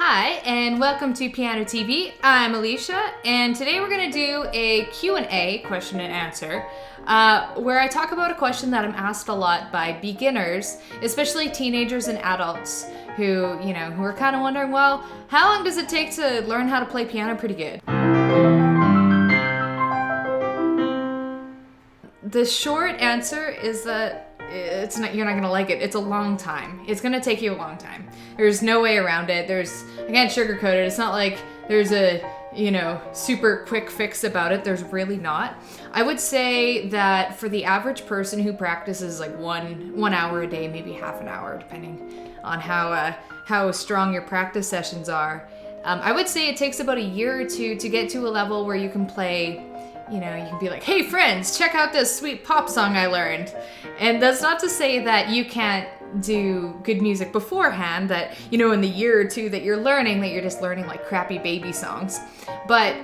Hi, and welcome to Piano TV. I'm Allysia, and today we're going to do a Q&A, question and answer, where I talk about a question that I'm asked a lot by beginners, especially teenagers and adults who are kind of wondering, well, how long does it take to learn how to play piano pretty good? The short answer is that you're not gonna like it. It's a long time. It's gonna take you a long time. There's no way around it. I can't sugarcoat it. It's not like there's a, super quick fix about it. There's really not. I would say that for the average person who practices like one hour a day, maybe half an hour, depending on how strong your practice sessions are, I would say it takes about a year or two to get to a level where you can play. You can be like, hey friends, check out this sweet pop song I learned. And that's not to say that you can't do good music beforehand, that, in the year or two that you're just learning like crappy baby songs. But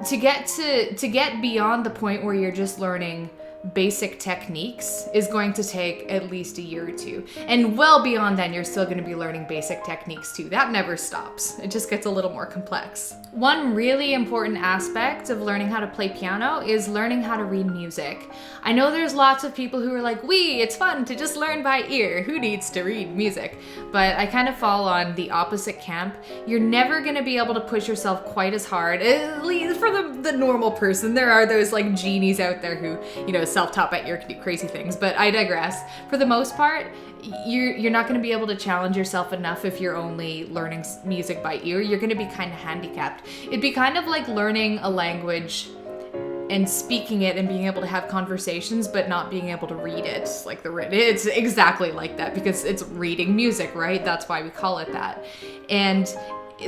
to get beyond the point where you're just learning basic techniques is going to take at least a year or two. And well beyond then, you're still going to be learning basic techniques too. That never stops. It just gets a little more complex. One really important aspect of learning how to play piano is learning how to read music. I know there's lots of people who are like, it's fun to just learn by ear. Who needs to read music? But I kind of fall on the opposite camp. You're never going to be able to push yourself quite as hard, at least for the normal person. There are those like genies out there who, self-taught by ear can do crazy things, but I digress. For the most part, you're not going to be able to challenge yourself enough if you're only learning music by ear. You're going to be kind of handicapped. It'd be kind of like learning a language and speaking it and being able to have conversations but not being able to read it. It's exactly like that because it's reading music, right? That's why we call it that. And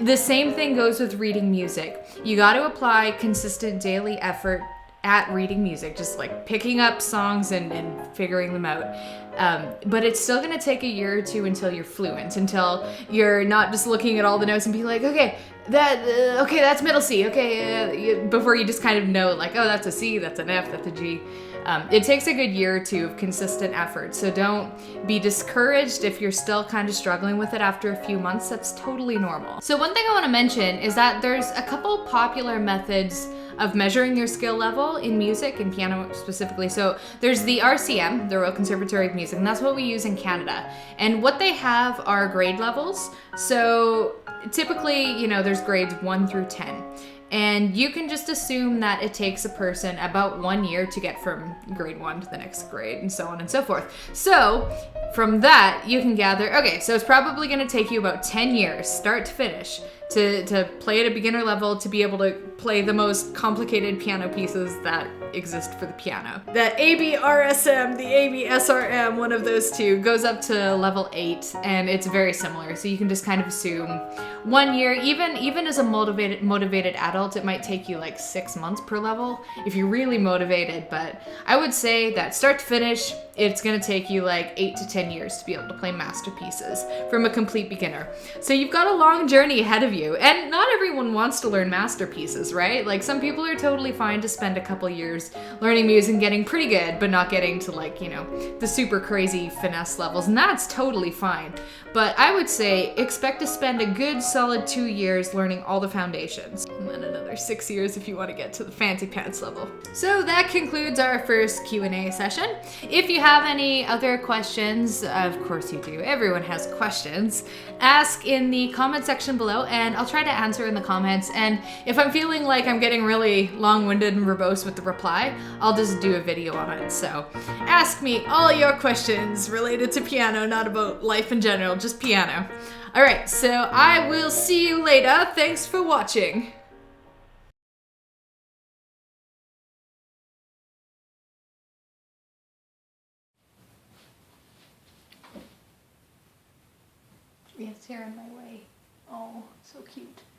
the same thing goes with reading music. You got to apply consistent daily effort at reading music, just like picking up songs and figuring them out. But it's still gonna take a year or two until you're fluent, until you're not just looking at all the notes and be like, okay, that's middle C, before you just kind of know like, oh, that's a C, that's an F, that's a G. It takes a good year or two of consistent effort, so don't be discouraged if you're still kind of struggling with it after a few months. That's totally normal. So one thing I want to mention is that there's a couple popular methods of measuring your skill level in music, in piano specifically. So there's the RCM, the Royal Conservatory of Music, and that's what we use in Canada. And what they have are grade levels. So typically, there's grades 1 through 10. And you can just assume that it takes a person about 1 year to get from grade 1 to the next grade, and so on and so forth. So from that, you can gather, so it's probably going to take you about 10 years, start to finish, to play at a beginner level, to be able to play the most complicated piano pieces that exist for the piano. The ABRSM, the ABSRM, one of those two, goes up to level 8, and it's very similar. So you can just kind of assume 1 year, even as a motivated adult, it might take you like 6 months per level if you're really motivated. But I would say that start to finish, it's gonna take you like 8 to 10 years to be able to play masterpieces from a complete beginner. So you've got a long journey ahead of you, and not everyone wants to learn masterpieces, right? Like some people are totally fine to spend a couple years learning music and getting pretty good, but not getting to like, the super crazy finesse levels, and that's totally fine. But I would say expect to spend a good solid 2 years learning all the foundations, and then another 6 years if you want to get to the fancy pants level. So that concludes our first Q&A session. If you have any other questions, of course you do, everyone has questions, ask in the comment section below and I'll try to answer in the comments. And if I'm feeling like I'm getting really long-winded and verbose with the reply, I'll just do a video on it. So ask me all your questions related to piano, not about life in general, just piano. All right, so I will see you later. Thanks for watching. Yes, here in my way. Oh, so cute.